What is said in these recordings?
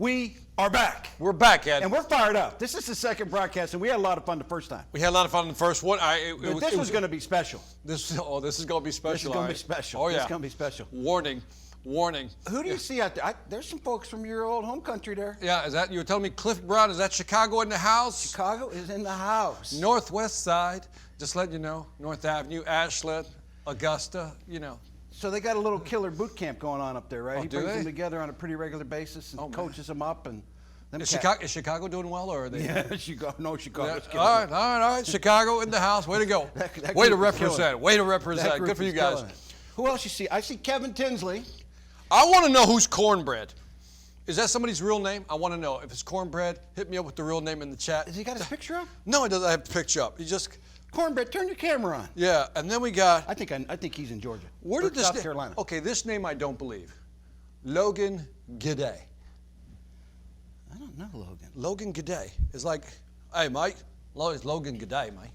We are back. We're back, Ed. And we're fired up. This is the second broadcast, and we had a lot of fun the first time. We had a lot of fun in the first one. This was going to be special. This is going to be special. This is going to be special. Oh, yeah. This is going to be special. Warning. Who do you see out there? There's some folks from your old home country there. Yeah, is that, you were telling me Cliff Brown, is that Chicago in the house? Chicago is in the house. Northwest side, just letting you know, North Avenue, Ashland, Augusta, you know. So they got a little killer boot camp going on up there, right? Oh, He do brings they? them together on a pretty regular basis and coaches them up. And Is Chicago doing well, or are they? Yeah, Chicago. No, Chicago. Yeah. All right. Chicago in the house. Way to go. That Way to group is killing represent. it. Way to That represent. group Good for you is guys. killing it. Who else you see? I see Kevin Tinsley. I want to know who's Cornbread. Is that somebody's real name? I want to know. If it's Cornbread, hit me up with the real name in the chat. Has he got his picture up? No, he doesn't have the picture up. He just... Cornbread, turn your camera on. Yeah, and then we got... I think he's in Georgia. Where did this... South Carolina. Okay, this name I don't believe. Logan Gidey. I don't know Logan. Logan Gidey is like, hey, mate. It's Logan Gidey, mate.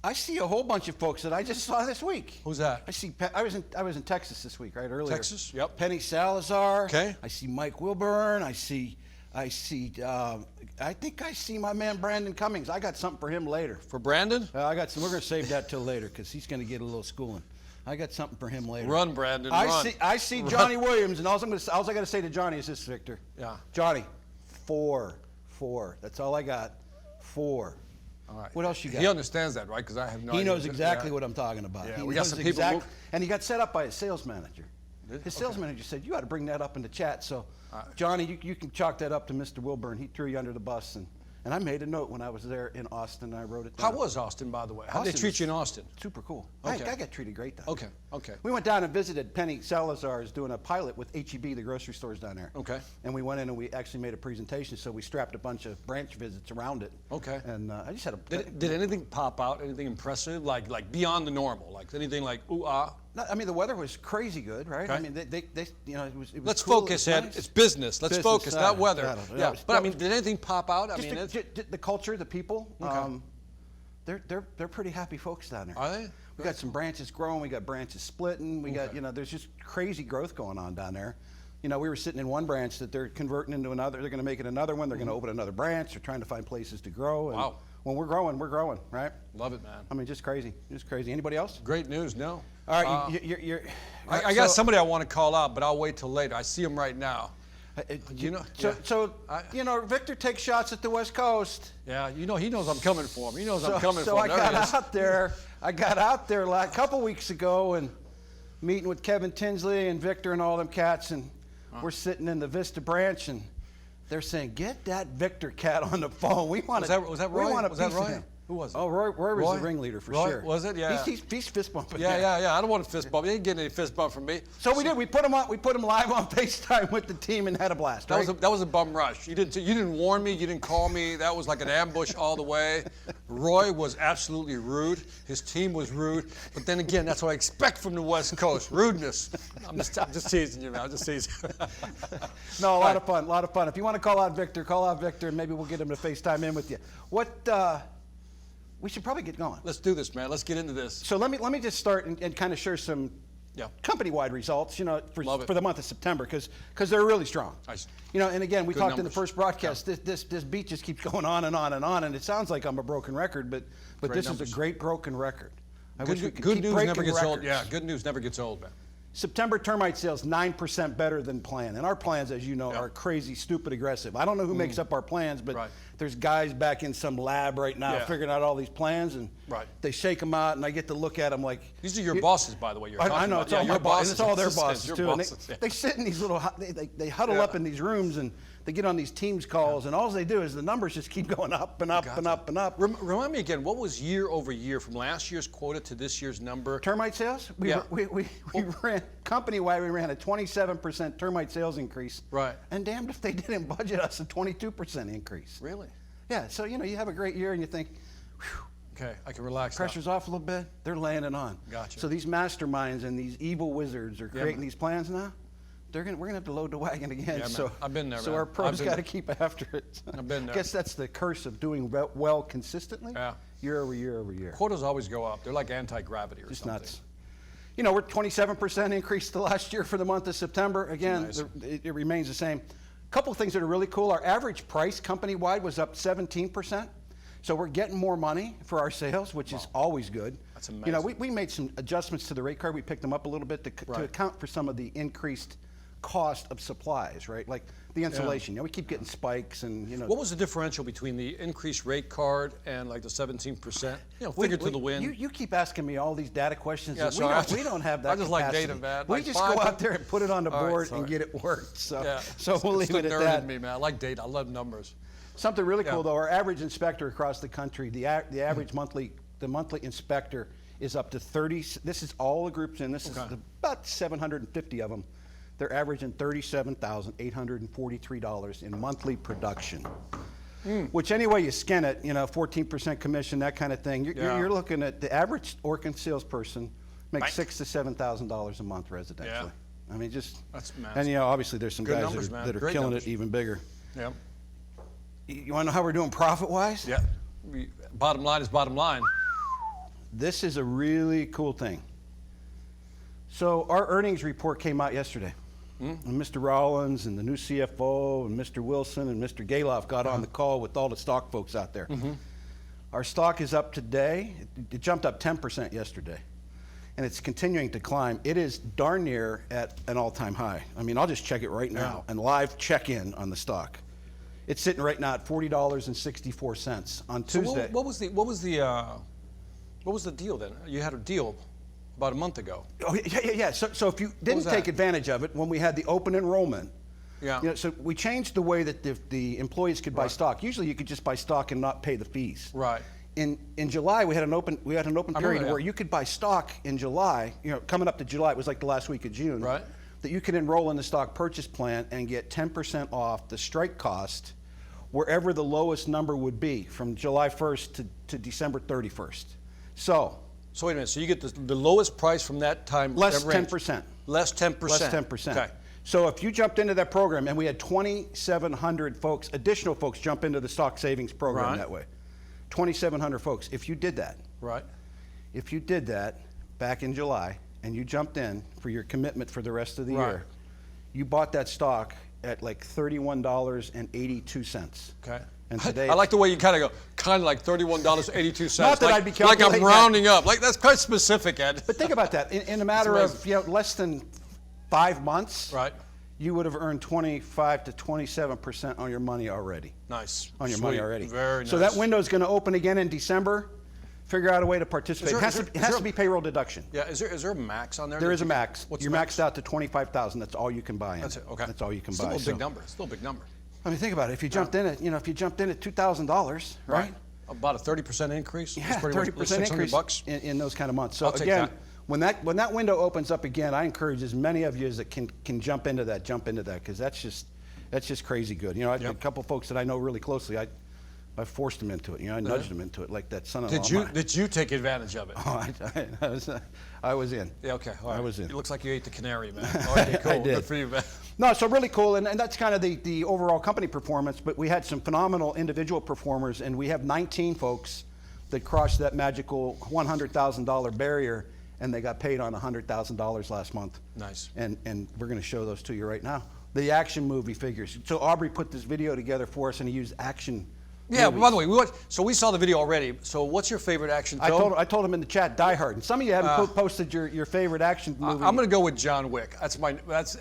I see a whole bunch of folks that I just saw this week. Who's that? I see. I was in Texas this week, right earlier. Texas, yep. Penny Salazar. Okay. I see Mike Wilburn. I see. I think I see my man Brandon Cummings. I got something for him later. For Brandon? I got some. We're gonna save that till later because he's gonna get a little schooling. I got something for him later. Run, Brandon, run. I see Johnny Williams, and all I got to say to Johnny is this, Victor. Yeah. Johnny, 4. That's all I got. 4. All right. What else you got? He understands that, right? Because I have no idea. He knows exactly what I'm talking about. Yeah, He we got knows some people and he got set up by his sales manager. His sales manager said, you ought to bring that up in the chat. So, Johnny, you can chalk that up to Mr. Wilburn. He threw you under the bus. And I made a note when I was there in Austin, and I wrote it down. How was Austin, by the way? How did they Austin treat you in Austin? Super cool. Okay. I got treated great down there. Okay. We went down and visited Penny Salazar is doing a pilot with H-E-B, the grocery stores down there. Okay. And we went in and we actually made a presentation, so we strapped a bunch of branch visits around it. Okay. And I just had a... Did anything pop out? Anything impressive? Like beyond the normal? Like anything like ooh ah? No, I mean, the weather was crazy good, right? Okay. I mean, they it was Let's cool, focus, it was Ed. nice. It's business. Let's focus, not weather. Yeah. But I mean, did anything pop out? I mean, Just the culture, the people. Okay. They're pretty happy folks down there. Are they? We got some branches growing. We got branches splitting. We got there's just crazy growth going on down there. We were sitting in one branch that they're converting into another. They're going to make it another one. They're going to open another branch. They're trying to find places to grow. And Wow. When we're growing, right? Love it, man. I mean, just crazy. Anybody else? Great news. No. All right, you're I got somebody I want to call out, but I'll wait till later. I see him right now. Victor takes shots at the West Coast. Yeah, he knows I'm coming for him. He knows I'm coming for him. So I got out there a couple weeks ago and meeting with Kevin Tinsley and Victor and all them cats, and we're sitting in the Vista branch, and they're saying, "Get that Victor cat on the phone. We want to." Was that Roy? We want a Was that piece of Roy? him." Who was it? Oh, Roy was Roy? the ringleader for Roy? sure. Was it? Yeah. He's fist bumping. Yeah. I don't want a fist bump. You ain't getting any fist bump from me. So we did. We put him on. We put him live on FaceTime with the team and had a blast. Right? That was a bum rush. You didn't warn me. You didn't call me. That was like an ambush all the way. Roy was absolutely rude. His team was rude. But then again, that's what I expect from the West Coast: rudeness. I'm just teasing you, man. I'm just teasing. No, a lot of fun. If you want to call out Victor, and maybe we'll get him to FaceTime in with you. We should probably get going. Let's do this, man. Let's get into this. So let me just start and kind of share some company-wide results, for the month of September, because they're really strong. Nice. And again, we Good talked numbers. in the first broadcast. This beat just keeps going on and on and on, and it sounds like I'm a broken record, but this is a great broken record. I wish we could Good keep news breaking never gets old. records. Yeah, good news never gets old, man. September termite sales 9% better than planned, and our plans, as you know, are crazy, stupid, aggressive. I don't know who makes up our plans, but there's guys back in some lab right now figuring out all these plans, and they shake them out, and I get to look at them like these are your bosses, by the way. I know it's all my bosses. It's all their bosses too. And Bosses, they sit in these little, they huddle up in these rooms, and they get on these Teams calls, and all they do is the numbers just keep going up and up and up and up. Remind me again, what was year over year from last year's quota to this year's number? Termite sales? We ran, company-wide, we ran a 27% termite sales increase. Right. And damned if they didn't budget us a 22% increase. Really? Yeah, so you have a great year and you think, whew. Okay, I can relax. Pressure's off a little bit, they're laying it on. Gotcha. So these masterminds and these evil wizards are creating these plans now. We're gonna have to load the wagon again. Yeah, so I've been there. So man. our pros got to keep after it. I've been there. I guess that's the curse of doing well consistently. Yeah. Year over year over year. Quotas always go up. They're like anti-gravity or Just something. nuts. We're 27% increase the last year for the month of September. Again, Nice. it remains the same. couple of things that are really cool. Our average price company-wide was up 17%. So we're getting more money for our sales, which is always good. That's amazing. You know, we made some adjustments to the rate card. We picked them up a little bit to account for some of the increased cost of supplies, right? Like the insulation. You know, we keep getting spikes and, you know. What was the differential between the increased rate card and like the 17%? You know, figure to the wind. You keep asking me all these data questions. Yeah, that sorry. we don't have that I just like capacity. data, man. We Like just 5 go out there and put it on the All right, board sorry. and get it worked. So, Yeah. so we'll It's leave it the at nerd that. in me, man. I like data. I love numbers. Something really cool though, our average inspector across the country, the average monthly inspector is up to 30. This is all the groups in. This is about 750 of them. They're averaging $37,843 in monthly production. Which any way you skin it, you know, 14% commission, that kind of thing. You're looking at the average Orkin salesperson makes $6,000 to $7,000 a month residentially. Yeah. I mean, just That's massive. and you know, obviously there's some Good guys numbers, that are Great killing numbers. it even bigger. Yeah. You want to know how we're doing profit-wise? Yeah. Bottom line is bottom line. This is a really cool thing. So our earnings report came out yesterday. And Mr. Rollins and the new CFO and Mr. Wilson and Mr. Galoff got on the call with all the stock folks out there. Our stock is up today. It jumped up 10% yesterday. And it's continuing to climb. It is darn near at an all-time high. I mean, I'll just check it right now and live check-in on the stock. It's sitting right now at $40.64 on Tuesday. So what was the deal then? You had a deal about a month ago. Oh, yeah. So if you didn't that? take advantage of it when we had the open enrollment, Yeah. you know, so we changed the way that the employees could buy stock. Usually you could just buy stock and not pay the fees. Right. In July we had an open period that. where you could buy stock in July, you know, coming up to July, it was like the last week of June. Right. That you could enroll in the stock purchase plan and get 10% off the strike cost wherever the lowest number would be from July 1st to December 31st. So wait a minute. So you get the lowest price from that time. less that range. 10%. Less 10%. Less 10%. Okay. So if you jumped into that program, and we had 2,700 folks, additional folks jump into the stock savings program Right. that way. 2,700 folks. If you did that back in July, and you jumped in for your commitment for the rest of the Right. year, you bought that stock at like $31.82. Okay. And today I like the way you kind of go, kind of like $31.82. Not that like, I'd be like calculating I'm that. rounding up. Like that's quite specific, Ed. But think about that. In a matter of less than 5 months, Right. you would have earned 25 to 27% on your money already. Nice. On your Sweet. money already. Very nice. So that window is going to open again in December. Figure out a way to participate. It has to be payroll deduction. Yeah. Is there a max on there? There is a max. What's You're the maxed out to 25,000. That's all you can buy in. That's it. Okay. That's all you can Still buy. a big number. Still a big number. I mean, think about it. If you jumped in at, if you jumped in at $2,000, right? About a 30% increase. Yeah, That's pretty much 30% increase $600. in those kind of months. So I'll take again, that. when that window opens up again, I encourage as many of you as that can jump into that, because that's just crazy good. You know, a couple folks that I know really closely, I forced them into it. You know, I nudged them into it, like that son-in-law. Did you take advantage of it? Oh, I was in. Yeah. Okay. All right. I was in. It looks like you ate the canary, man. Okay. Cool. I did. Good for you, man. No, so really cool, and that's kind of the overall company performance, but we had some phenomenal individual performers, and we have 19 folks that crossed that magical $100,000 barrier, and they got paid on $100,000 last month. Nice. And we're going to show those to you right now. The action movie figures. So Aubrey put this video together for us, and he used action Yeah. movies. By the way, we saw the video already. So what's your favorite action film? I told him in the chat, Die Hard. And some of you haven't posted your favorite action movie. I'm going to go with John Wick. And I'm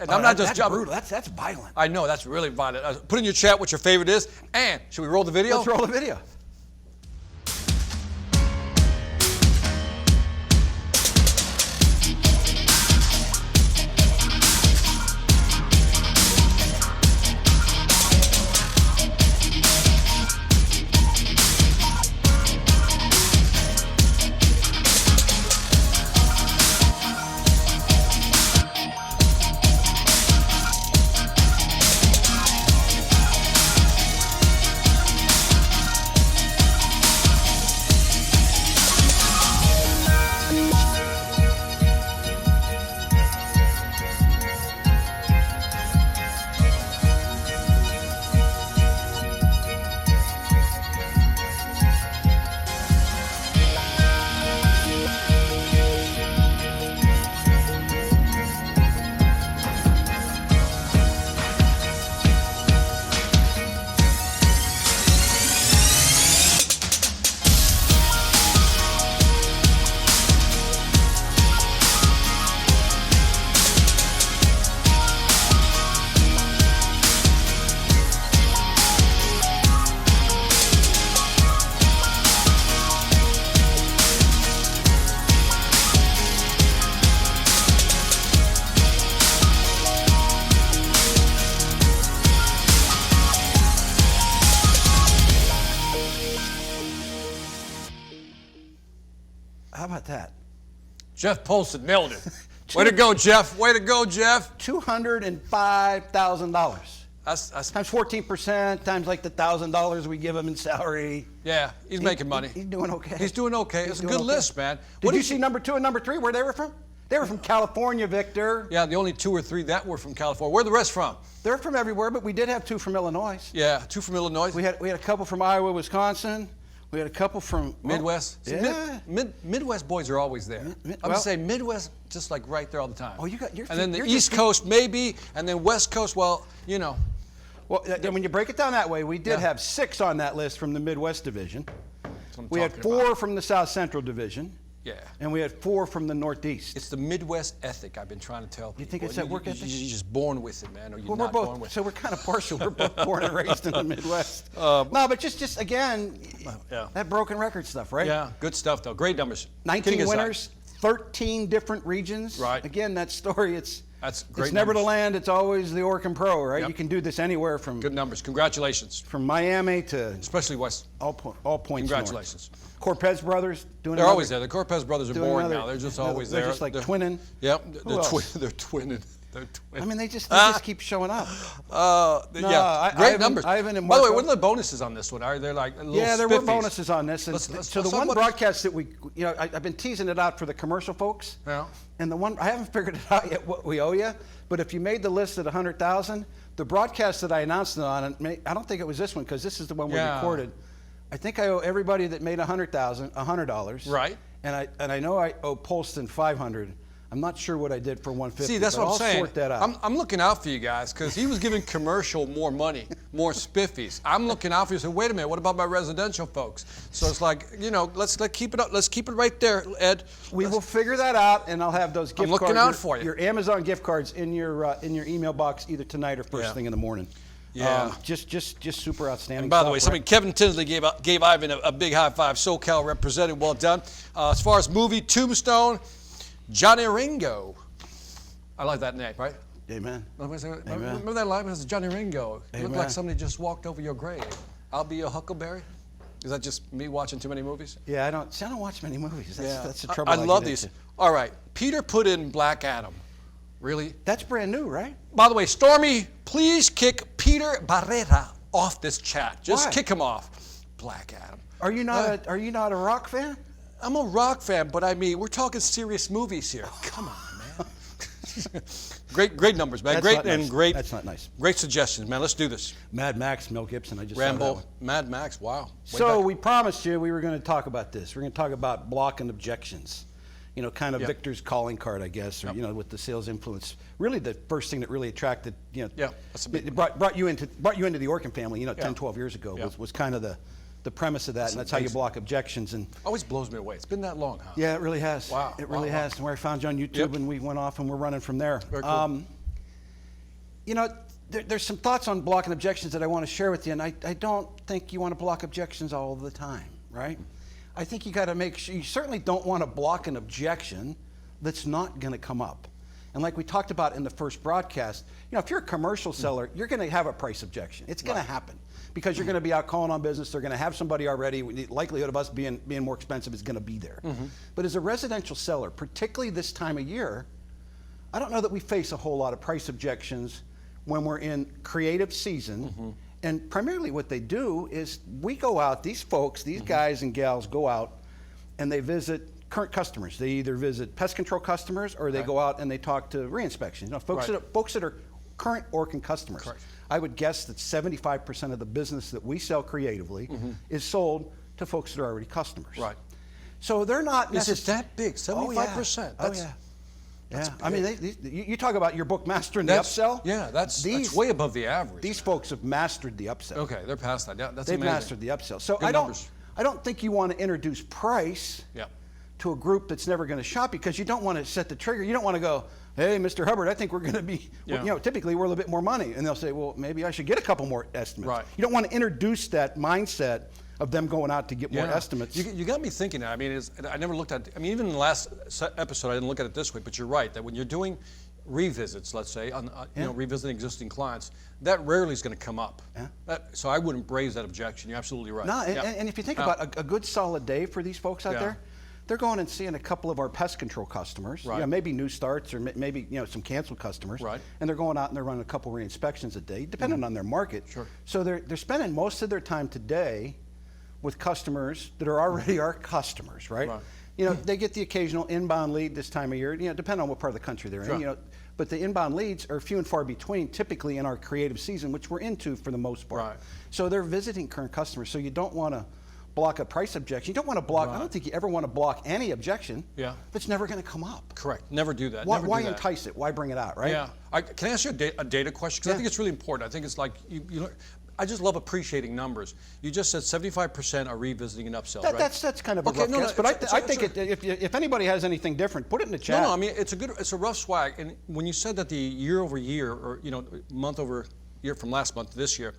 Oh, not just that's brutal. That's violent. I know that's really violent. Put in your chat what your favorite is. And should we roll the video? Let's roll the video. Jeff Polston nailed it. Way to go, Jeff. Way to go, Jeff. $205,000. That's Times 14%, times like the $1,000 we give him in salary. yeah, he's making money. He's doing okay. He's doing okay. It's a doing good okay. list, man. Did you see number 2 and number 3, where they were from? They were from California, Victor. Yeah, the only 2 or 3 that were from California. Where are the rest from? They're from everywhere, but we did have 2 from Illinois. Yeah, 2 from Illinois. We had a couple from Iowa, Wisconsin. We had a couple from Midwest. See, Yeah. Midwest boys are always there. I would well- say Midwest, just like right there all the time. Oh, you're and then the you're East just- Coast maybe, and then West Coast. Well, you know. Well, when you break it down that way, we did Yeah. have 6 on that list from the Midwest Division. That's what I'm We had talking 4 about. from the South Central Division. Yeah. And we had 4 from the Northeast. It's the Midwest ethic I've been trying to tell people. You think it's that work ethic? You're just born with it, man, or you're Well, not we're born with both, so we're kind of partial. We're both born and raised in the Midwest. Uh, No, but just again, yeah. that broken record stuff, right? Yeah, good stuff, though. Great numbers. 19 Kidding aside. winners, 13 different regions. Right. Again, that story, That's great it's never the numbers. land, it's always the Orkin Pro, right? Yep. You can do this anywhere from Good numbers. Congratulations. Miami to Especially West. all points Congratulations. north. Corpez brothers doing They're another- always there. The Corpez brothers are doing boring another- now. They're just another- always they're there. just like twinning. Yep, Who else? they're twinning. They're twinning. I mean, they just keep showing up. Yeah, great Ivan- numbers. Ivan and By the way, Marco- what are the bonuses on this one? Are they like little Yeah, there were spiffies? bonuses on this. And Let's so the talk one about- broadcast that I've been teasing it out for the commercial folks. Yeah. And the one I haven't figured it out yet what we owe you, but if you made the list at 100,000, the broadcast that I announced it on, I don't think it was this one because this is the one we Yeah. recorded. I think I owe everybody that made $100. Right. And I know I owe Polston 500. I'm not sure what I did for 150. See, that's but what I'm I'll saying. Sort that out. I'm looking out for you guys because he was giving commercial more money, more spiffies. I'm looking out for you. So wait a minute, what about my residential folks? So it's like, let's keep it up. Let's keep it right there, Ed. We will figure that out, and I'll have those gift looking cards. out for you. Your Amazon gift cards in your email box either tonight or first Yeah. thing in the morning. Yeah. Just super outstanding. And by the way, stuff, something Kevin Tinsley gave Ivan a big high five. SoCal represented, well done. As far as movie, Tombstone, Johnny Ringo. I like that name, right? Amen. Remember that line? It was Johnny Ringo. It looked Amen. like somebody just walked over your grave. I'll be your huckleberry. Is that just me watching too many movies? Yeah, I don't watch many movies. That's the I trouble. love get these. into. All right, Peter put in Black Adam. Really? That's brand new, right? By the way, Stormy, please kick Peter Barrera off this chat. Just Why? kick him off. Black Adam. Are you not a rock fan? I'm a rock fan, but I mean, we're talking serious movies here. Come on, man. Great numbers, man. That's Great not and nice. great. That's not nice. Great suggestions, man. Let's do this. Mad Max, Mel Gibson. I just saw that Rambo, one. Mad Max. Wow. Way So back. we promised you we were going to talk about this. We're going to talk about block and objections. Kind of Yep. Victor's calling card, I guess, or Yep. with the sales influence. Really, the first thing that really attracted, Yeah, that's a big it brought you into the Orkin family. 10, Yeah. 12 years ago Yeah. was kind of the premise of that, and that's how you amazing. block objections. And Always blows me away. It's been that long, huh? yeah, it really has. Wow. It really Wow, has. And where I found you on YouTube, Yep. and we went off and we're running from there. Very cool. There's some thoughts on blocking objections that I want to share with you, and I don't think you want to block objections all the time, right? I think you got to make sure, you certainly don't want to block an objection that's not going to come up. And like we talked about in the first broadcast, if you're a commercial seller, you're going to have a price objection. It's going to happen because you're going to be out calling on business. They're going to have somebody already. The likelihood of us being more expensive is going to be there. But as a residential seller, particularly this time of year, I don't know that we face a whole lot of price objections when we're in creative season. And primarily what they do is we go out, these folks, these guys and gals go out and they visit current customers. They either visit pest control customers or they go out and they talk to re-inspections. Folks that are current Orkin customers. Correct. I would guess that 75% of the business that we sell creatively is sold to folks that are already customers. Right. So they're not Is it necessarily that big? 75%? Oh yeah. Yeah, I mean, you talk about your book mastering the upsell. Yeah, that's way above the average. These folks have mastered the upsell. Okay, they're past that. Yeah, that's They've amazing. mastered the upsell. So Good numbers. I don't think you want to introduce price to a group that's never going to shop because you don't want to set the trigger. You don't want to go, hey, Mr. Hubbard, I think we're going to be, typically we're a little bit more money. And they'll say, well, maybe I should get a couple more estimates. Right. You don't want to introduce that mindset of them going out to get more estimates. You got me thinking. I mean, I never looked at. I mean, even in the last episode, I didn't look at it this way. But you're right that when you're doing revisits, let's say, revisiting existing clients, that rarely is going to come up. Yeah. So I wouldn't raise that objection. You're absolutely right. No, and if you think about a good solid day for these folks out there, they're going and seeing a couple of our pest control customers, Right. maybe new starts or maybe some canceled customers, Right. and they're going out and they're running a couple re-inspections a day, depending on their market. Sure. So they're spending most of their time today with customers that are already our customers, right? Right. They get the occasional inbound lead this time of year, depending on what part of the country they're in. Sure. But the inbound leads are few and far between, typically in our creative season, which we're into for the most part. Right. So they're visiting current customers. So you don't want to block a price objection. You don't want to block. I don't think you ever want to block any objection. Yeah. That's never going to come up. Correct. Never do that. Why, Never why do that. entice it? Why bring it out? Right. Yeah. Can I ask you a data question? Because I think it's really important. I think it's like I just love appreciating numbers. You just said 75% are revisiting and upsells, right? That's kind of a Okay, rough no, guess. But I think if anybody has anything different, put it in the chat. No, I mean it's a rough swag. And when you said that the year over year, or month over year from last month to this year,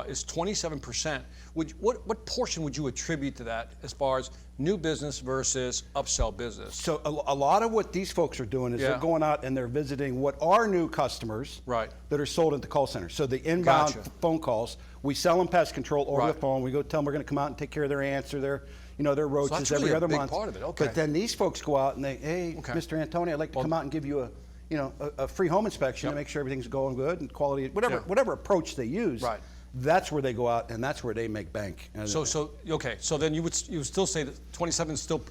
is 27%. What portion would you attribute to that as far as new business versus upsell business? So a lot of what these folks are doing is they're going out and they're visiting what are new customers that are sold into call centers. So the inbound phone calls, we sell them pest control over the phone. We go tell them we're going to come out and take care of their ants or their roaches so that's every really other a big month. Part of it. Okay. But then these folks go out and they, hey, Mr. Antoni, I'd like to come out and give you a free home inspection to make sure everything's going good and quality, whatever approach they use. Right. That's where they go out and that's where they make bank. So then you would still say that 27 is still.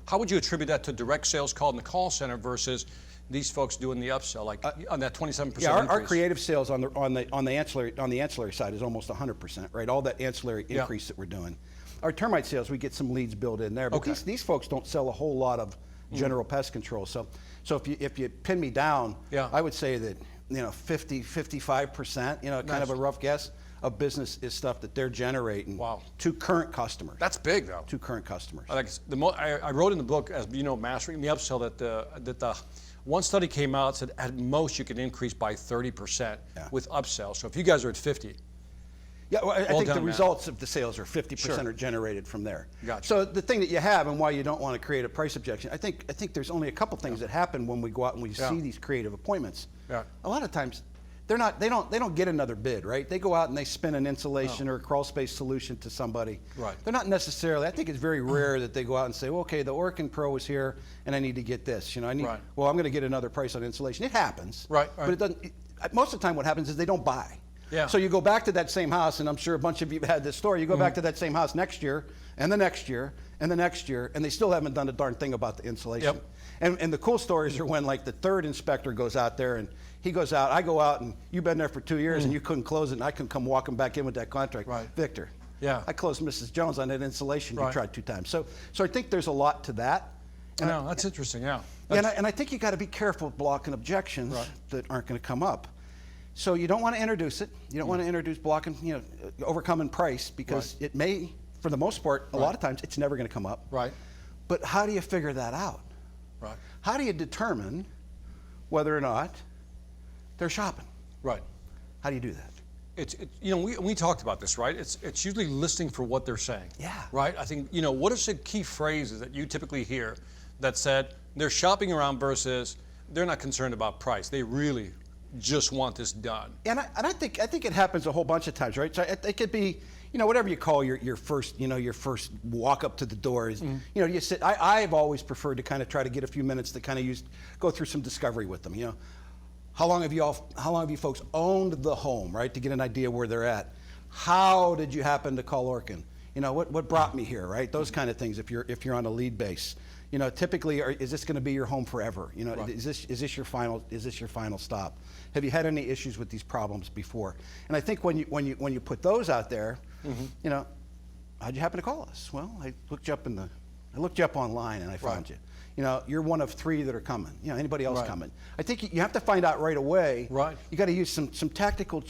How would you attribute that to direct sales called in the call center versus these folks doing the upsell, like on that 27%? Yeah, our creative sales on the ancillary side is almost 100%, right? All that ancillary increase that we're doing. Our termite sales, we get some leads built in there, but these folks don't sell a whole lot of general pest control. So if you pin me down, I would say that 55%, kind of a rough guess of business is stuff that they're generating to current customers. That's big, though. To current customers. I wrote in the book, as you know, Mastering the Upsell, that the one study came out said at most you could increase by 30% with upsell. So if you guys are at 50. Yeah, well, I think the results of the sales are 50% are generated from there. Gotcha. So the thing that you have and why you don't want to create a price objection, I think there's only a couple things that happen when we go out and we see these creative appointments. Yeah. A lot of times they don't get another bid, right? They go out and they spin an insulation or a crawl space solution to somebody. Right. They're not necessarily, I think it's very rare that they go out and say, well, okay, the Orkin Pro is here and I need to get this. I'm going to get another price on insulation. It happens. Right. But it doesn't, most of the time what happens is they don't buy. Yeah. So you go back to that same house, and I'm sure a bunch of you have had this story. You go back to that same house next year, and the next year, and the next year, and they still haven't done a darn thing about the insulation. Yep. And the cool stories are when, like, the third inspector goes out there, and he goes out, I go out, and you've been there for 2 years, and you couldn't close it, and I can come walking back in with that contract. Right. Victor, I closed Mrs. Jones on that insulation you tried 2 times. So I think there's a lot to that. And that's interesting, and I think you got to be careful of blocking objections that aren't going to come up. So you don't want to introduce it. You don't want to introduce blocking, overcoming price, because it may, for the most part, a lot of times it's never going to come up. Right. But how do you figure that out? Right. How do you determine whether or not they're shopping? Right. How do you do that? We talked about this, right? It's usually listening for what they're saying. Yeah. Right. I think what are some key phrases that you typically hear that said they're shopping around versus they're not concerned about price. They really just want this done. And I think it happens a whole bunch of times, right? So it could be, whatever you call your first walk up to the door is, you sit. I've always preferred to kind of try to get a few minutes to kind of go through some discovery with them. How long have you folks owned the home, right? To get an idea where they're at. How did you happen to call Orkin? What brought me here, right? Those kind of things. If you're on a lead base. Typically, is this going to be your home forever? Is this your final stop? Have you had any issues with these problems before? And I think when you put those out there, how'd you happen to call us? Well, I looked you up online and I found you. You're one of 3 that are coming. Anybody else coming? I think you have to find out right away. Right. You got to use some tactical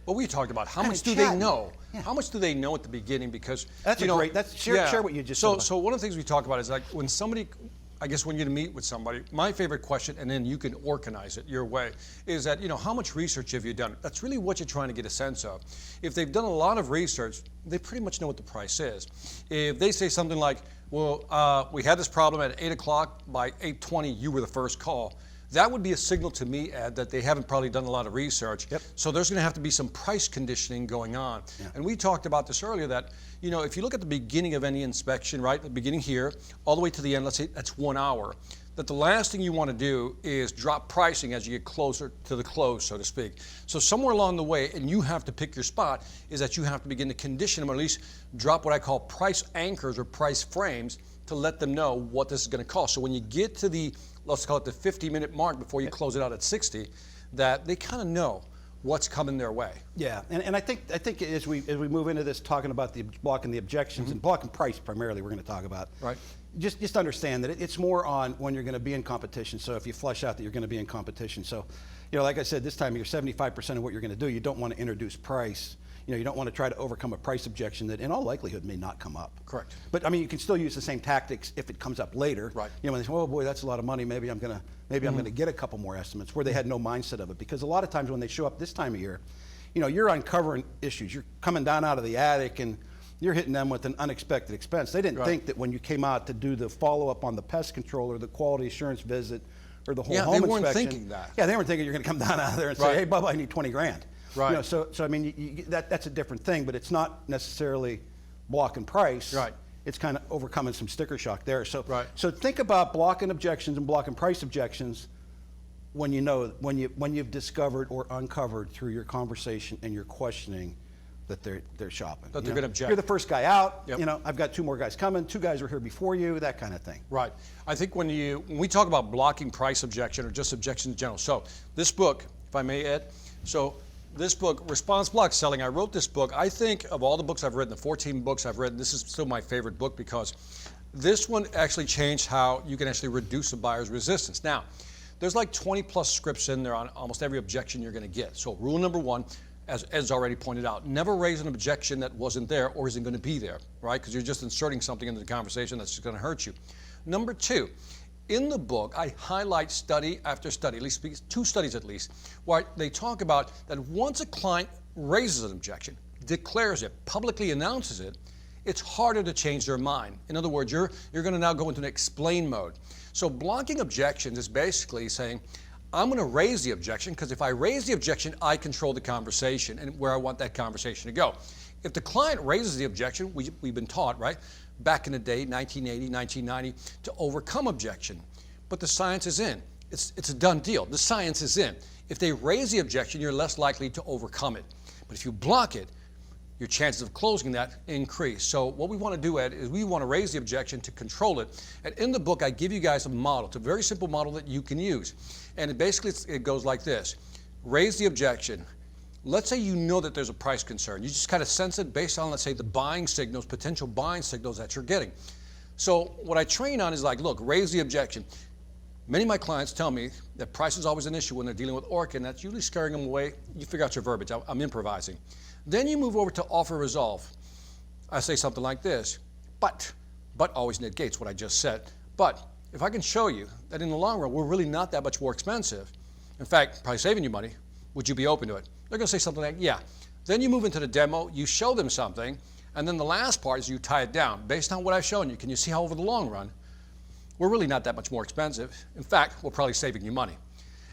Well, we talked about how much do they know? Yeah. How much do they know at the beginning? Because that's great. Share what you just said. So one of the things we talk about is like when somebody, I guess when you meet with somebody, my favorite question, and then you can organize it your way, is that how much research have you done? That's really what you're trying to get a sense of. If they've done a lot of research, they pretty much know what the price is. If they say something like, well, we had this problem at 8 o'clock, by 8:20 you were the first call, that would be a signal to me, Ed, that they haven't probably done a lot of research. Yep. So there's going to have to be some price conditioning going on. Yeah. And we talked about this earlier that, if you look at the beginning of any inspection, right, the beginning here, all the way to the end, let's say that's 1 hour, that the last thing you want to do is drop pricing as you get closer to the close, so to speak. So somewhere along the way, and you have to pick your spot, is that you have to begin to condition them, or at least drop what I call price anchors or price frames to let them know what this is going to cost. So when you get to the, let's call it the 50-minute mark before you close it out at 60, that they kind of know what's coming their way. Yeah, and I think as we move into this, talking about the blocking the objections and blocking price primarily, we're going to talk about. Right. Just understand that it's more on when you're going to be in competition. So if you flush out that you're going to be in competition, so like I said, this time you're 75% of what you're going to do. You don't want to introduce price. You don't want to try to overcome a price objection that in all likelihood may not come up. Correct. But I mean, you can still use the same tactics if it comes up later. Right. When they say, "Oh boy, that's a lot of money. Maybe I'm going to get a couple more estimates," where they had no mindset of it. Because a lot of times when they show up this time of year, you're uncovering issues. You're coming down out of the attic and you're hitting them with an unexpected expense. They didn't think that when you came out to do the follow-up on the pest control or the quality assurance visit or the whole home inspection. Yeah, they weren't thinking that. Yeah, they weren't thinking you're going to come down out of there and say, "Hey, Bubba, I need 20 grand." Right. So I mean, that's a different thing, but it's not necessarily blocking price. Right. It's kind of overcoming some sticker shock there. So right. So think about blocking objections and blocking price objections when you've discovered or uncovered through your conversation and your questioning that they're shopping. That they're going to object. You're the first guy out. Yep. I've got 2 more guys coming. 2 guys were here before you. That kind of thing. Right. I think when we talk about blocking price objection or just objection in general. So this book, if I may, Ed. So this book, Response Block Selling, I wrote this book. I think of all the books I've written, the 14 books I've written, this is still my favorite book because this one actually changed how you can actually reduce a buyer's resistance. Now, there's like 20 plus scripts in there on almost every objection you're going to get. So rule number 1, as Ed's already pointed out, never raise an objection that wasn't there or isn't going to be there, right? Because you're just inserting something into the conversation that's just going to hurt you. Number 2, in the book, I highlight study after study, at least 2 studies at least, where they talk about that once a client raises an objection, declares it, publicly announces it, it's harder to change their mind. In other words, you're going to now go into an explain mode. So blocking objections is basically saying, I'm going to raise the objection because if I raise the objection, I control the conversation and where I want that conversation to go. If the client raises the objection, we've been taught, right, back in the day, 1980, 1990, to overcome objection. But the science is in. It's a done deal. The science is in. If they raise the objection, you're less likely to overcome it. But if you block it, your chances of closing that increase. So what we want to do, Ed, is we want to raise the objection to control it. And in the book, I give you guys a model. It's a very simple model that you can use. And it goes like this. Raise the objection. Let's say you know that there's a price concern. You just kind of sense it based on, let's say, the buying signals, potential buying signals that you're getting. So what I train on is like, look, raise the objection. Many of my clients tell me that price is always an issue when they're dealing with Orca, and that's usually scaring them away. You figure out your verbiage. I'm improvising. Then you move over to offer resolve. I say something like this, but always negates what I just said. But if I can show you that in the long run, we're really not that much more expensive, in fact, probably saving you money, would you be open to it? They're going to say something like, yeah. Then you move into the demo, you show them something, and then the last part is you tie it down. Based on what I've shown you, can you see how over the long run, we're really not that much more expensive. In fact, we're probably saving you money.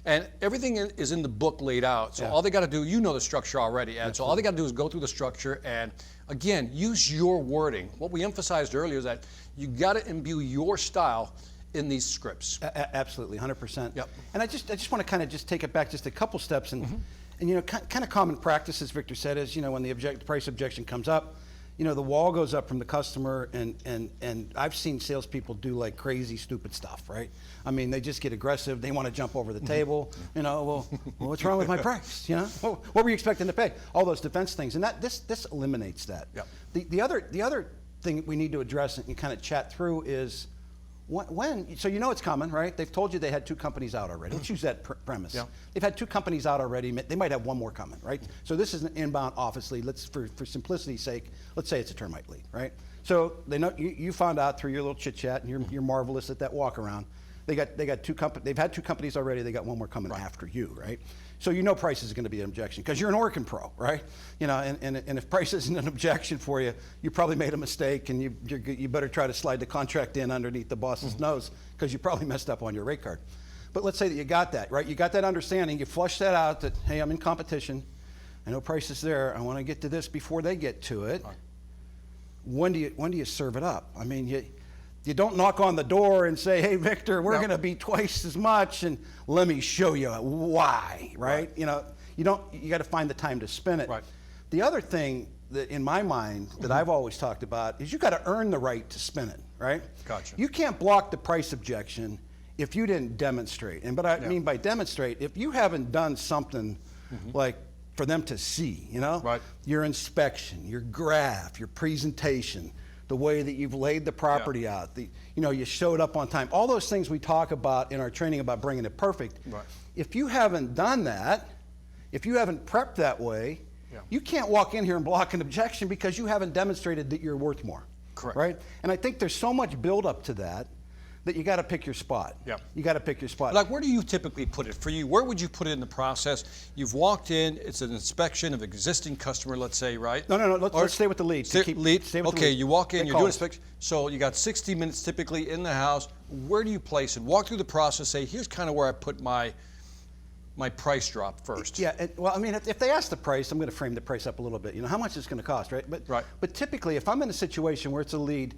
And everything is in the book laid out. So all they got to do, you know the structure already, Ed. So all they got to do is go through the structure and, again, use your wording. What we emphasized earlier is that you got to imbue your style in these scripts. Absolutely, 100%. Yep. And I just want to kind of just take it back just a couple steps and kind of common practice, as Victor said, is when the price objection comes up, the wall goes up from the customer, and I've seen salespeople do like crazy, stupid stuff, right? I mean, they just get aggressive. They want to jump over the table. Well, what's wrong with my price? What were you expecting to pay? All those defense things, and this eliminates that. Yep. The other thing we need to address and kind of chat through is so it's coming, right? They've told you they had 2 companies out already. Let's use that premise. Yeah. They've had 2 companies out already. They might have 1 more coming, right? So this is an inbound office lead. Let's, for simplicity's sake, let's say it's a termite lead, right? So they know you found out through your little chit chat, and you're marvelous at that walk around. They've had 2 companies already. They got 1 more coming after you, right? So price is going to be an objection because you're an Orkin pro, right? And if price isn't an objection for you, you probably made a mistake, and you better try to slide the contract in underneath the boss's nose because you probably messed up on your rate card. But let's say that you got that, right? You got that understanding. You flush that out that, hey, I'm in competition. I know price is there. I want to get to this before they get to it. Right. When do you serve it up? I mean, you don't knock on the door and say, hey, Victor, we're going to be twice as much, and let me show you why, right? You know, you got to find the time to spin it. Right. The other thing that in my mind that I've always talked about is you got to earn the right to spin it, right? Gotcha. You can't block the price objection if you didn't demonstrate. And but I mean by demonstrate, if you haven't done something like for them to see, you know, Right. your inspection, your graph, your presentation, the way that you've laid the property out, you showed up on time, all those things we talk about in our training about bringing it perfect. Right. If you haven't done that, if you haven't prepped that way, you can't walk in here and block an objection because you haven't demonstrated that you're worth more. Correct. Right? And I think there's so much build up to that you got to pick your spot. Yeah. You got to pick your spot. Like, where do you typically put it? For you, where would you put it in the process? You've walked in, it's an inspection of existing customer, let's say, right? No. Let's stay with the lead. Stay with the lead. You walk in, They you're call doing us. inspection. So you got 60 minutes typically in the house. Where do you place it? Walk through the process, say, here's kind of where I put my price drop first. Yeah, well, I mean, if they ask the price, I'm going to frame the price up a little bit. You know, how much it's going to cost, right? But typically, if I'm in a situation where it's a lead,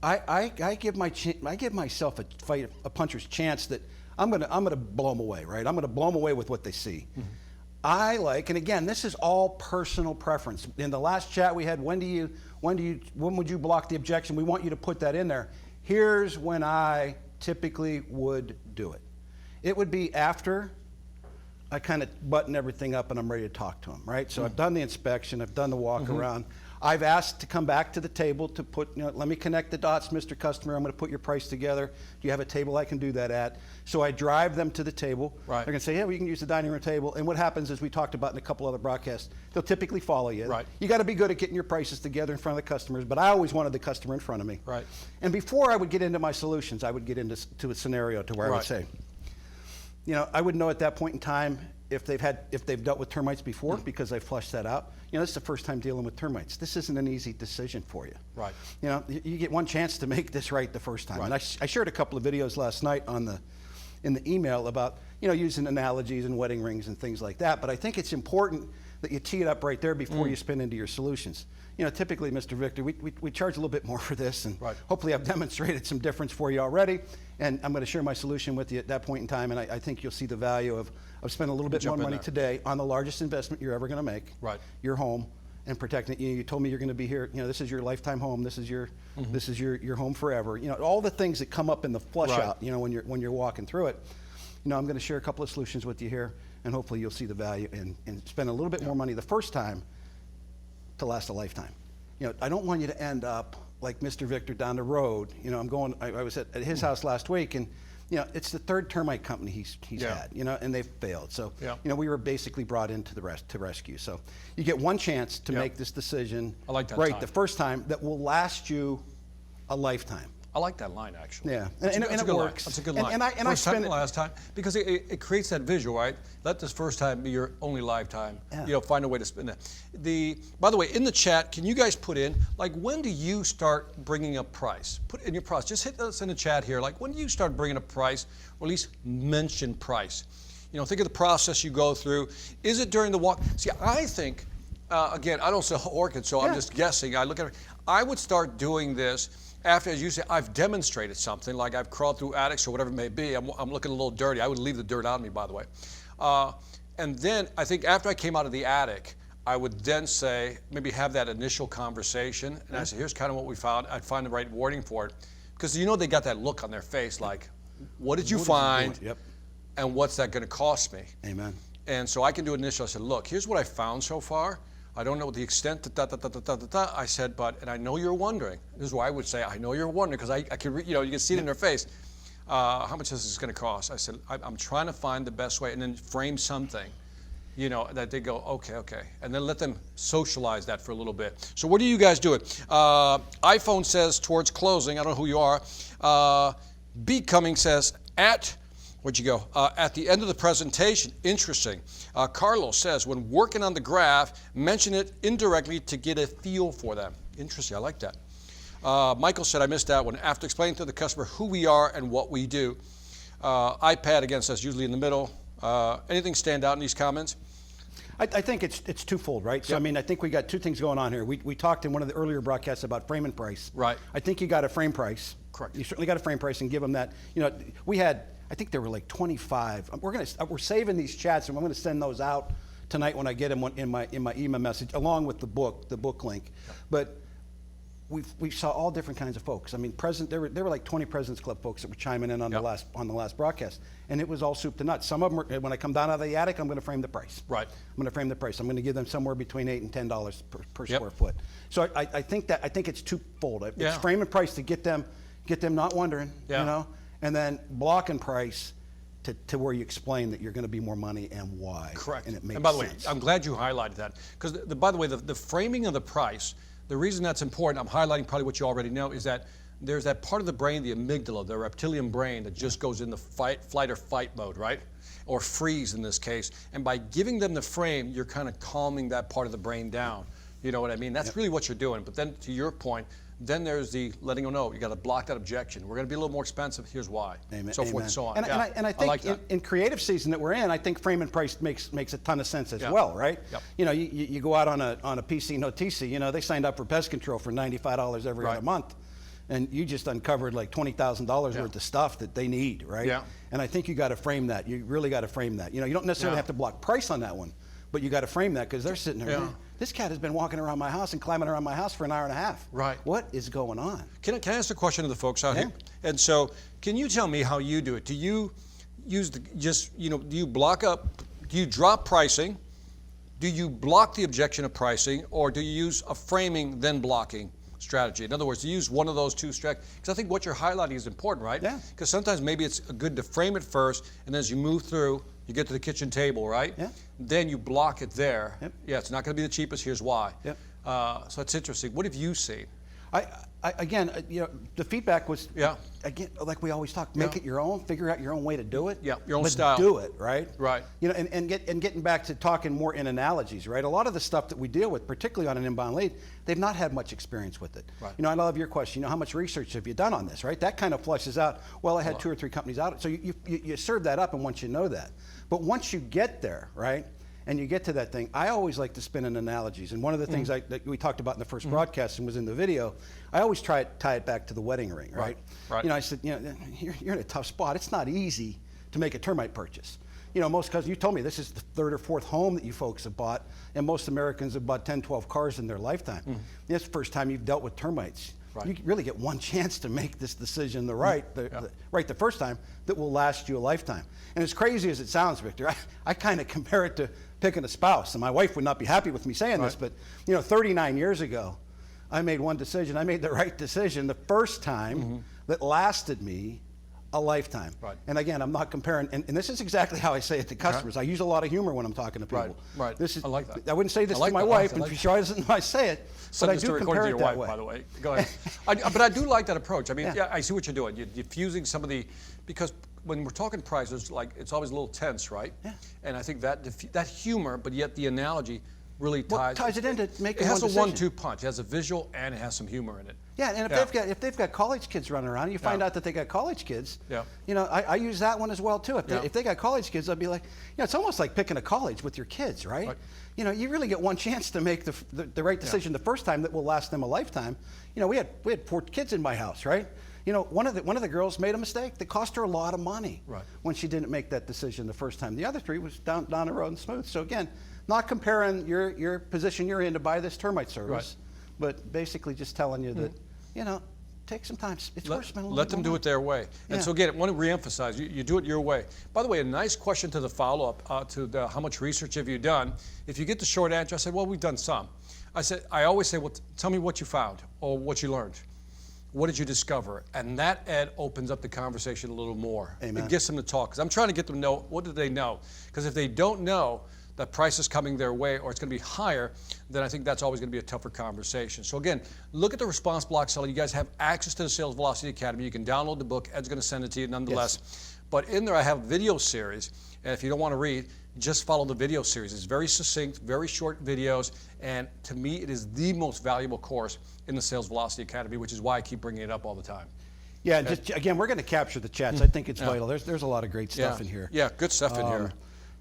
I give myself a puncher's chance that I'm going to blow them away, right? I'm going to blow them away with what they see. I like, and again, this is all personal preference. In the last chat we had, when would you block the objection? We want you to put that in there. Here's when I typically would do it. It would be after I kind of button everything up and I'm ready to talk to them, right? So I've done the inspection, I've done the walk around. I've asked to come back to the table to put, let me connect the dots, Mr. Customer. I'm going to put your price together. Do you have a table I can do that at? So I drive them to the table. Right. They're going to say, yeah, we can use the dining room table. And what happens is we talked about in a couple other broadcasts, they'll typically follow you. Right. You got to be good at getting your prices together in front of the customers, but I always wanted the customer in front of me. Right. And before I would get into my solutions, I would get into a scenario to where I would say, I would know at that point in time if they've dealt with termites before because I flushed that out. This is the first time dealing with termites. This isn't an easy decision for you. Right. You get one chance to make this right the first time. Right. And I shared a couple of videos last night in the email about using analogies and wedding rings and things like that. But I think it's important that you tee it up right there before you spin into your solutions. Typically, Mr. Victor, we charge a little bit more for this, and hopefully I've demonstrated some difference for you already. And I'm going to share my solution with you at that point in time, and I think you'll see the value of spending a little bit more money today on the largest investment you're ever going to make, your home, and protecting it. You told me you're going to be here. This is your lifetime home. This is your home forever. All the things that come up in the flush out. When you're walking through it. I'm going to share a couple of solutions with you here, and hopefully you'll see the value and spend a little bit more money the first time to last a lifetime. I don't want you to end up like Mr. Victor down the road. I was at his house last week, and it's the third termite company he's had, and they've failed. So, we were basically brought in to rescue. So you get one chance to make this decision the first time that will last you a lifetime. I like that line, actually. Yeah, and it works. That's a good line. And I first time, spend it last time, because it creates that visual, right? Let this first time be your only lifetime. Yeah. Find a way to spin that. By the way, in the chat, can you guys put in, when do you start bringing up price? Put in your process. Just hit us in the chat here. When do you start bringing up price, or at least mention price? Think of the process you go through. Is it during the walk? See, I think, again, I don't sell orchids, so I'm just guessing. I would start doing this after, as you say, I've demonstrated something, like I've crawled through attics or whatever it may be. I'm looking a little dirty. I would leave the dirt on me, by the way. And then I think after I came out of the attic, I would then say, maybe have that initial conversation. And I say, here's kind of what we found. I'd find the right wording for it. Because they got that look on their face like, what did you find? And what's that going to cost me? Amen. And so I can do it initially. I said, look, here's what I found so far. I don't know the extent, I said, and I know you're wondering. This is why I would say, I know you're wondering, because I can, you can see it in their face. How much is this going to cost? I said, I'm trying to find the best way, and then frame something, that they go, okay. And then let them socialize that for a little bit. So what do you guys do it? iPhone says towards closing, I don't know who you are. B. Cummings says, where'd you go? At the end of the presentation, interesting. Carlos says, when working on the graph, mention it indirectly to get a feel for them. Interesting, I like that. Michael said, I missed that one. After explaining to the customer who we are and what we do. iPad against us, usually in the middle. Anything stand out in these comments? I think it's twofold, right? So, I mean, I think we got two things going on here. We talked in one of the earlier broadcasts about frame and price. Right. I think you got a frame price. Correct. You certainly got a frame price and give them that. You know, I think there were like 25. We're saving these chats, and I'm going to send those out tonight when I get them in my email message, along with the book link. Yeah. But we saw all different kinds of folks. I mean, there were like 20 President's Club folks that were chiming in on the last broadcast, and it was all soup to nuts. Some of them, when I come down out of the attic, I'm going to frame the price. Right. I'm going to frame the price. I'm going to give them somewhere between $8 and $10 per square foot. So I think it's twofold. It's frame and price to get them not wondering, you know, and then block and price to where you explain that you're going to be more money and why. Correct. And it makes and by the sense. way, I'm glad you highlighted that, because by the way, the framing of the price. The reason that's important, I'm highlighting probably what you already know, is that there's that part of the brain, the amygdala, the reptilian brain, that just goes into flight or fight mode, right? Or freeze in this case. And by giving them the frame, you're kind of calming that part of the brain down. You know what I mean? That's really what you're doing. But then to your point, then there's the letting them know, you got to block that objection. We're going to be a little more expensive. Here's why. Amen. So forth and so on. And I think like in creative season that we're in, I think frame and price makes a ton of sense as well, right? Yep. You know, you go out on a PC no TC. You know, they signed up for pest control for $95 every other month, and you just uncovered like $20,000 worth of stuff that they need, right? Yeah. And I think you got to frame that. You really got to frame that. You know, you don't necessarily have to block price on that one, but you got to frame that, because they're sitting there. Man, this cat has been walking around my house and climbing around my house for an hour and a half. Right. What is going on? Can I ask a question to the folks out here? And so, can you tell me how you do it? Do you use do you block up, do you drop pricing? Do you block the objection of pricing, or do you use a framing then blocking strategy? In other words, do you use one of those two strategies? Because I think what you're highlighting is important, right? Yeah. Because sometimes maybe it's good to frame it first, and then as you move through, you get to the kitchen table, right? Yeah. Then you block it there. Yep. Yeah, it's not going to be the cheapest. Here's why. Yep. So it's interesting. What have you seen? Again, you know, the feedback was, Yeah. again, like we always talk, make it your own, figure out your own way to do it. Yeah, your own but style. do it, right? Right. You know, and getting back to talking more in analogies, right? A lot of the stuff that we deal with, particularly on an inbound lead, they've not had much experience with it. Right. You know, I love your question. You know, how much research have you done on this, right? That kind of flushes out. Well, I had 2 or 3 companies out. So you serve that up, and once you know that. But once you get there, right? And you get to that thing, I always like to spin in analogies. And one of the things that we talked about in the first broadcast and was in the video, I always tie it back to the wedding ring, right? Right. You know, I said, you know, you're in a tough spot. It's not easy to make a termite purchase. You know, most cousins, you told me this is the 3rd or 4th home that you folks have bought, and most Americans have bought 10, 12 cars in their lifetime. This is the first time you've dealt with termites. Right. You really get one chance to make this decision the first time that will last you a lifetime. And as crazy as it sounds, Victor, I kind of compare it to picking a spouse. And my wife would not be happy with me saying this, but you know, 39 years ago, I made one decision. I made the right decision the first time that lasted me a lifetime. Right. And again, I'm not comparing, and this is exactly how I say it to customers. I use a lot of humor when I'm talking to people. Right. This is, I like that. I wouldn't say this I like to my that. wife, I and like she doesn't I say it, Send but I this do to recording compare to it your that wife, way. by the way. Go ahead. But I do like that approach. I mean, I see what you're doing. You're diffusing some of the, because when we're talking prices, like it's always a little tense, right? Yeah. And I think that humor, but yet the analogy really ties it into making it has one a decision. 1-2 punch. It has a visual and it has some humor in it. Yeah, and if they've got college kids running around, and you find out that they got college kids. Yeah. You know, I use that one as well too. If they got college kids, I'd be like, you know, it's almost like picking a college with your kids, right? You know, you really get one chance to make the right decision the first time that will last them a lifetime. You know, we had 4 kids in my house, right? You know, one of the girls made a mistake that cost her a lot of money when she didn't make that decision the first time. The other 3 was down the road and smooth. So again, not comparing your position you're in to buy this termite service, but basically just telling you that, you know, take some time. It's worth spending a little Let bit them more do money. it their way. And so again, I want to reemphasize, you do it your way. By the way, a nice question to the follow-up to the how much research have you done? If you get the short answer, I said, well, we've done some. I always say, well, tell me what you found or what you learned. What did you discover? And that, Ed, opens up the conversation a little more. Amen. It gets them to talk. Because I'm trying to get them to know, what do they know? Because if they don't know that price is coming their way or it's going to be higher, then I think that's always going to be a tougher conversation. So again, look at the Response Block Seller. You guys have access to the Sales Velocity Academy. You can download the book. Ed's going to send it to you nonetheless. Yes. But in there I have a video series. And if you don't want to read, just follow the video series. It's very succinct, very short videos. And to me, it is the most valuable course in the Sales Velocity Academy, which is why I keep bringing it up all the time. Yeah, and just again, we're going to capture the chats. I think it's vital. There's a lot of great stuff yeah. in here. Yeah, good stuff in here.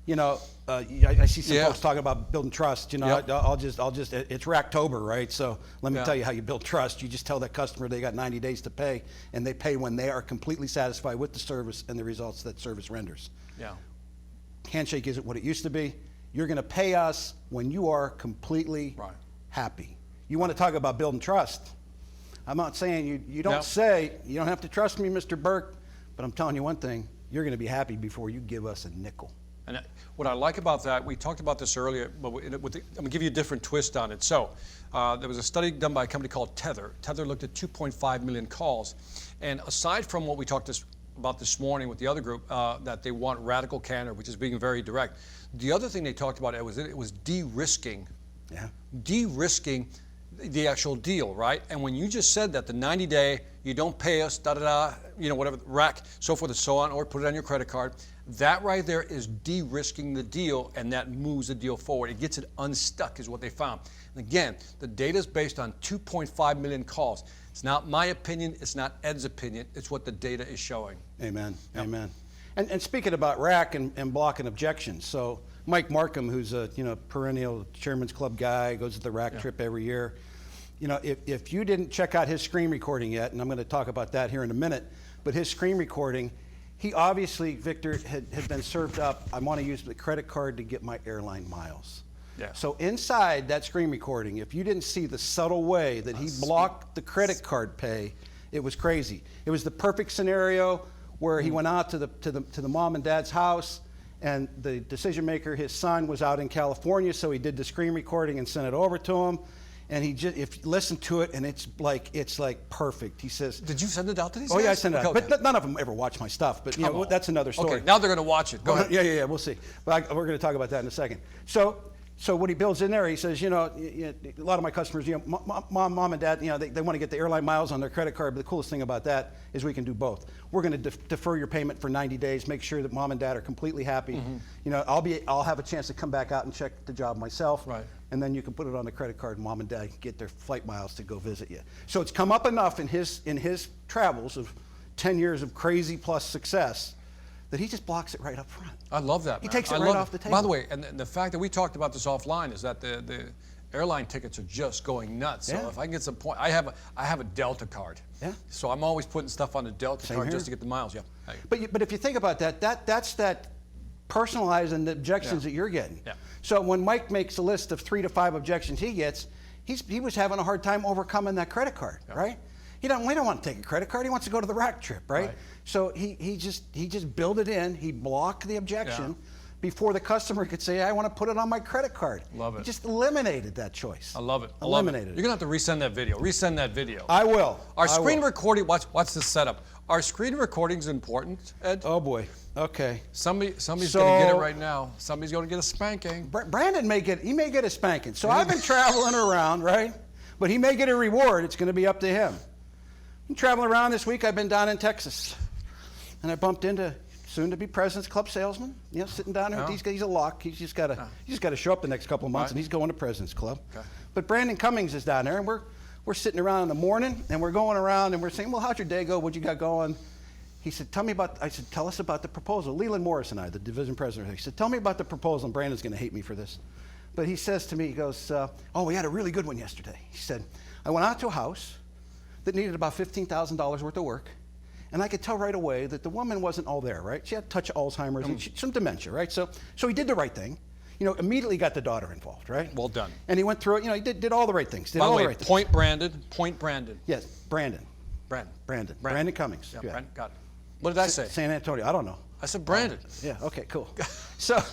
You know, I see some Yeah. folks talking about building trust. You know, Yep. I'll just it's Racktober, right? So let me Yeah. tell you how you build trust. You just tell that customer they got 90 days to pay, and they pay when they are completely satisfied with the service and the results that service renders. Yeah. Handshake isn't what it used to be. You're going to pay us when you are completely Right. happy. You want to talk about building trust? I'm not saying you don't No. say you don't have to trust me, Mr. Burke, but I'm telling you one thing: you're going to be happy before you give us a nickel. And what I like about that, we talked about this earlier, but I'm going to give you a different twist on it. So there was a study done by a company called Tether. Tether looked at 2.5 million calls. And aside from what we talked about this morning with the other group, that they want radical candor, which is being very direct, the other thing they talked about, it was de-risking. Yeah. De-risking the actual deal, right? And when you just said that the 90-day, you don't pay us, da-da-da, you know, whatever, rack, so forth and so on, or put it on your credit card, that right there is de-risking the deal, and that moves the deal forward. It gets it unstuck is what they found. And again, the data is based on 2.5 million calls. It's not my opinion, it's not Ed's opinion, it's what the data is showing. Amen. Yep. Amen. And speaking about rack and blocking objections, so Mike Markham, who's a perennial Chairman's Club guy, goes to the rack trip every year. You know, if you didn't check out his screen recording yet, and I'm going to talk about that here in a minute, but his screen recording, he obviously, Victor, had been served up, I want to use the credit card to get my airline miles. Yeah. So inside that screen recording, if you didn't see the subtle way that he blocked the credit card pay, it was crazy. It was the perfect scenario where he went out to the mom and dad's house, and the decision maker, his son, was out in California, so he did the screen recording and sent it over to him. And he just, if you listen to it, and it's like perfect. He says, Did you send it out to these "Oh guys? yeah, I sent it out." Okay. But none of them ever watch my stuff. But Come on. that's another story. Okay, now they're going to watch it. Go ahead. Yeah, we'll see. But we're going to talk about that in a second. So what he builds in there, he says, a lot of my customers, mom and dad, they want to get the airline miles on their credit card. But the coolest thing about that is we can do both. We're going to defer your payment for 90 days, make sure that mom and dad are completely happy. I'll have a chance to come back out and check the job myself. Right. And then you can put it on the credit card, and mom and dad can get their flight miles to go visit you. So it's come up enough in his travels of 10 years of crazy plus success that he just blocks it right up front. I love that, He man. takes it I right love off the table. By the way, and the fact that we talked about this offline is that the airline tickets are just going nuts. So Yeah. if I can get some point, I have a Delta card. Yeah. So I'm always putting stuff on the Delta card here. just to get the miles. Yeah. But if you think about that's that personalizing the objections that you're getting. Yeah. So when Mike makes a list of 3 to 5 objections he gets, he was having a hard time overcoming that credit card, right? We don't want to take a credit card. He wants to go to the rack trip, right? So he just built it in. He blocked the objection before the customer could say, I want to put it on my credit card. Love it. He just eliminated that choice. I love it. Eliminated You're going to have to resend that video. Resend that video. I will. Our screen will. recording, watch the setup. Are screen recordings important, Ed? Oh boy. Okay. Somebody's going to So- get it right now. Somebody's going to get a spanking. Brandon may get a spanking. So I've been traveling around, right? But he may get a reward. It's going to be up to him. I'm traveling around this week. I've been down in Texas, and I bumped into soon-to-be President's Club salesman. Sitting down there. Oh. He's a lock. He's just got to show up the next couple of months, and he's going to President's Club. Okay. But Brandon Cummings is down there, and we're sitting around in the morning, and we're going around, and we're saying, well, how'd your day go? What you got going? He said, tell us about the proposal. Leland Morris and I, the division president, he said, tell me about the proposal, and Brandon's going to hate me for this. But he says to me, he goes, we had a really good one yesterday. He said, I went out to a house that needed about $15,000 worth of work, and I could tell right away that the woman wasn't all there, right? She had a touch of Alzheimer's and some dementia, right? So he did the right thing. Immediately got the daughter involved, right? Well done. And he went through it, he did all the right things. By the way, point Brandon. Yes, Brandon Brandon. Cummings. Yeah, Good. Brandon, got it. What did I say? San Antonio, I don't know. I said Brandon. Yeah, okay, cool. So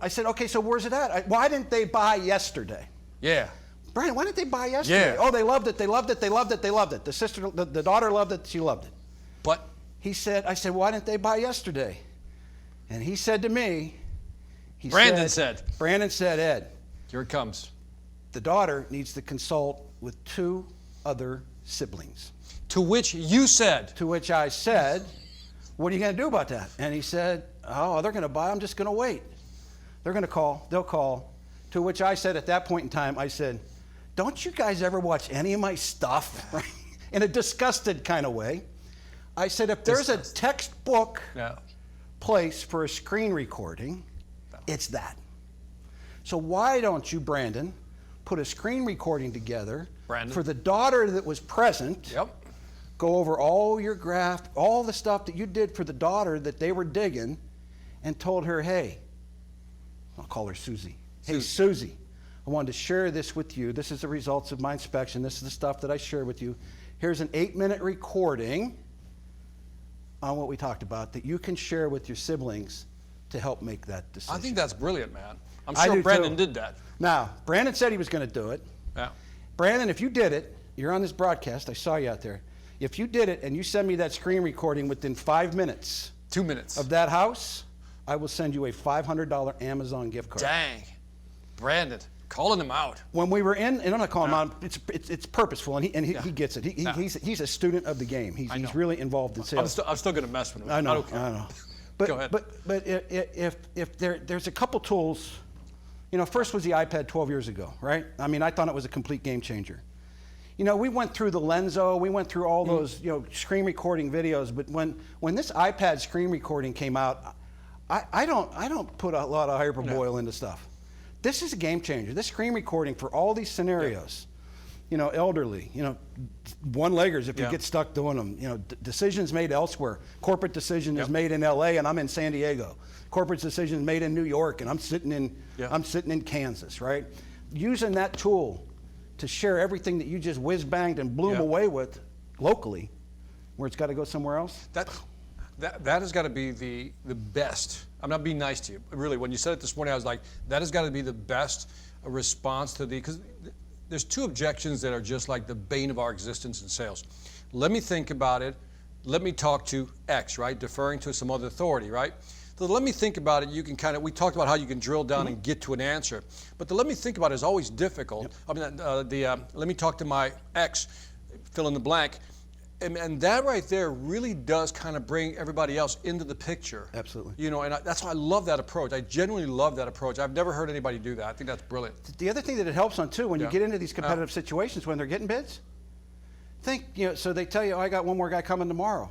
I said, okay, so where's it at? Why didn't they buy yesterday? Yeah. Brandon, why didn't they buy yesterday? Yeah. Oh, they loved it. The daughter loved it. She loved it. But I said, why didn't they buy yesterday? And he said to me, Brandon said, Ed, here it comes. the daughter needs to consult with 2 other siblings. To which you said, To which I said, what are you going to do about that? And he said, they're going to buy. I'm just going to wait. They're going to call. They'll call. To which I said at that point in time, I said, don't you guys ever watch any of my stuff? Right? in a disgusted kind of way. I said, if there's a textbook Yeah. place for a screen recording, it's that. So why don't you, Brandon, put a screen recording together for the daughter that was present? Yep. Go over all your graph, all the stuff that you did for the daughter that they were digging, and told her, hey, I'll call her Susie. Hey, Susie, I wanted to share this with you. This is the results of my inspection. This is the stuff that I shared with you. Here's an 8-minute recording on what we talked about that you can share with your siblings to help make that decision. I think that's brilliant, man. I'm I sure do Brandon too. did that. Now, Brandon said he was going to do it. Yeah. Brandon, if you did it, you're on this broadcast. I saw you out there. If you did it and you send me that screen recording within 5 minutes 2 minutes. of that house, I will send you a $500 Amazon gift card. Dang. Brandon, calling him out. When we were in, and I'm not calling him out, it's purposeful, and he gets it. He's a student of the game. He's really involved in sales. I'm still going to mess with him. I know. don't care. I know. But, Go ahead. But if there's a couple tools, you know, first was the iPad 12 years ago, right? I mean, I thought it was a complete game changer. You know, we went through the Lenzo, we went through all those, you know, screen recording videos. But when this iPad screen recording came out, I don't put a lot of hyperboil into stuff. This is a game changer. This screen recording for all these scenarios, you know, elderly, you know, one-leggers if you get stuck doing them, you know, decisions made elsewhere. Corporate decision is made in LA and I'm in San Diego. Corporate decision is made in New York and I'm sitting in Kansas, right? Using that tool to share everything that you just whiz-banged and blew them away with locally, where it's got to go somewhere else. That has got to be the best. I'm not being nice to you. Really, when you said it this morning, I was like, that has got to be the best response to because there's two objections that are just like the bane of our existence in sales. Let me think about it. Let me talk to X, right? Deferring to some other authority, right? So let me think about it. You can we talked about how you can drill down and get to an answer. But the let me think about it is always difficult. I mean, let me talk to my X, fill in the blank. And that right there really does kind of bring everybody else into the picture. Absolutely. You know, and that's why I love that approach. I genuinely love that approach. I've never heard anybody do that. I think that's brilliant. The other thing that it helps on too, when you get into these competitive situations, when they're getting bids, think, you know, so they tell you, oh, I got one more guy coming tomorrow.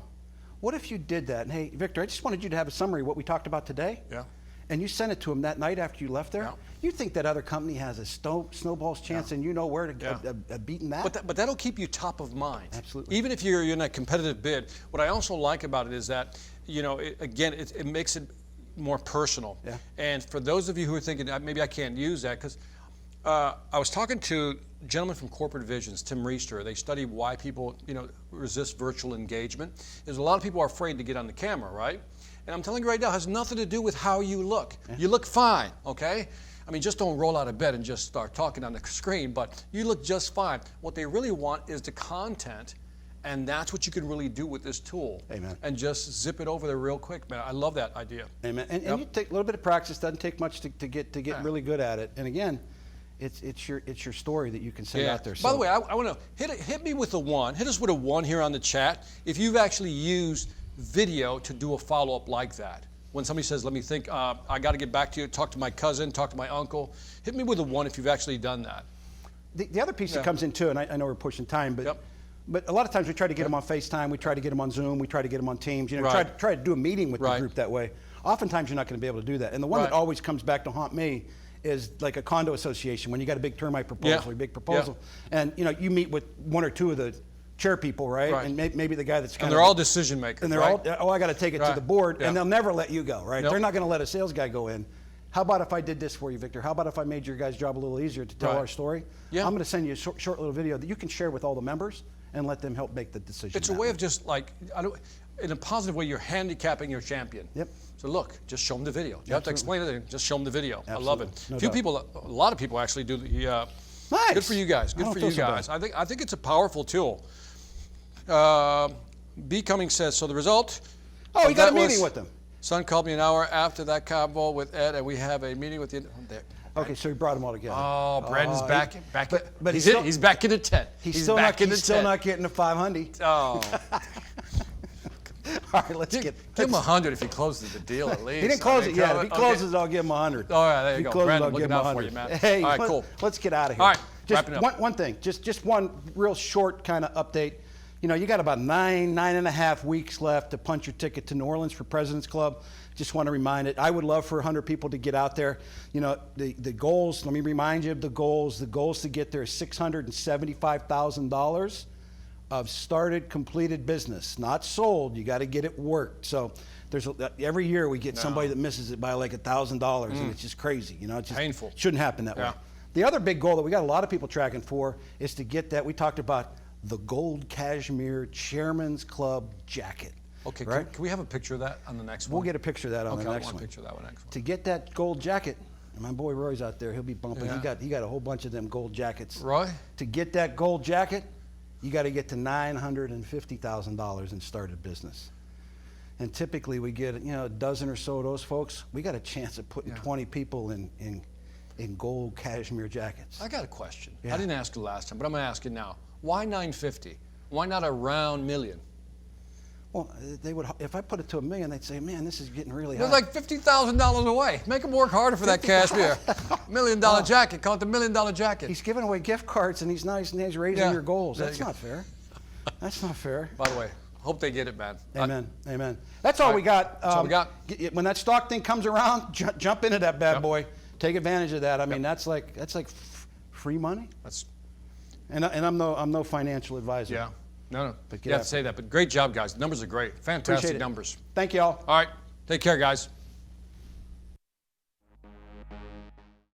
What if you did that? And hey, Victor, I just wanted you to have a summary of what we talked about today. Yeah. And you sent it to him that night after you left there. Yeah. You think that other company has a snowball's chance, and you know where to get beaten that? But that'll keep you top of mind. Absolutely. Even if you're in a competitive bid. What I also like about it is that, you know, it makes it more personal. Yeah. And for those of you who are thinking, maybe I can't use that, because I was talking to a gentleman from Corporate Visions, Tim Reister. They study why people, you know, resist virtual engagement. There's a lot of people are afraid to get on the camera, right? And I'm telling you right now, it has nothing to do with how you look. Yeah. You look fine, okay? I mean, just don't roll out of bed and just start talking on the screen, but you look just fine. What they really want is the content, and that's what you can really do with this tool. Amen. And just zip it over there real quick, man. I love that idea. Amen. And you take a little bit of practice. Doesn't take much to get really good at it. And again, it's your story that you can send out there. So. By the way, I want to hit me with a 1. Hit us with a 1 here on the chat if you've actually used video to do a follow-up like that. When somebody says, let me think, I got to get back to you, talk to my cousin, talk to my uncle. Hit me with a 1 if you've actually done that. The other piece that comes in too, and I know we're pushing time, but a lot of times we try to get them on FaceTime, we try to get them on Zoom, we try to get them on Teams, you know, try to do a meeting with the group that way. Oftentimes you're not going to be able to do that. And the one that always comes back to haunt me is like a condo association when you got a big termite proposal or a big proposal. And you know, you meet with 1 or 2 of the chair people, right? And maybe the guy that's kind of... And they're all decision makers, and they're all, I got to take it to the board, and they'll never let you go, right? They're not going to let a sales guy go in. How about if I did this for you, Victor? How about if I made your guys' job a little easier to tell our story? I'm going to send you a short little video that you can share with all the members and let them help make the decision. It's a way of just like, in a positive way, you're handicapping your champion. So look, just show them the video. You have to explain it, just show them the video. I love it. No a lot of people actually do the, nice. Good for you guys. Good for you guys. I think it's a powerful tool. B. Cummings says, so the result. Oh, you got a meeting with them. Son called me an hour after that convo with Ed, and we have a meeting with the. There. Okay, so he brought them all together. Oh, Brandon's back. But he's back in the tent. He's still not getting the 500. Oh. All right, let's give him 100 if he closes the deal at least. He didn't close it yet. If he closes it, I'll give him 100. All right, there you go. Brandon, I'll give looking him out 100. for you, man. Hey, all right, cool. Let's get out of here. All right, just wrapping up. One thing, just one real short kind of update. You know, you got about 9.5 weeks left to punch your ticket to New Orleans for President's Club. Just want to remind it. I would love for 100 people to get out there. You know, the goals, let me remind you of the goals. The goals to get there is $675,000 of started, completed business. Not sold. You got to get it worked. So there's every year we get somebody that misses it by like $1,000, and it's just crazy. You know, it's just painful. Shouldn't happen that way. The other big goal that we got a lot of people tracking for is to get that. We talked about the gold cashmere Chairman's Club jacket. Okay, right? can we have a picture of that on the next one? We'll get a picture of that on the next I want one. a picture of that one next one. To get that gold jacket, and my boy Roy's out there, he'll be bumping. Yeah. He got a whole bunch of them gold jackets. Roy? To get that gold jacket, you got to get to $950,000 in started business. And typically we get, you know, a dozen or so of those folks. We got a chance of putting 20 people in gold cashmere jackets. I got a question. Yeah. I didn't ask you last time, but I'm going to ask you now. Why 950? Why not a round million? Well, they would, if I put it to $1 million, they'd say, man, this is getting really high. They're like $50,000 away. Make them work harder for that cashmere. $1 million jacket. Call it the $1 million jacket. He's giving away gift cards and he's nice and he's raising your goals. There That's you go. not fair. That's not fair. By the way, hope they get it, man. Amen. Amen. That's all we got. That's all we got. When that stock thing comes around, jump into that bad boy. Take advantage of that. I mean, that's like free money. That's And I'm no financial advisor. yeah. No. But You have to say that. But great job, guys. The numbers are great. Fantastic Appreciate it. numbers. Thank you all. All right. Take care, guys.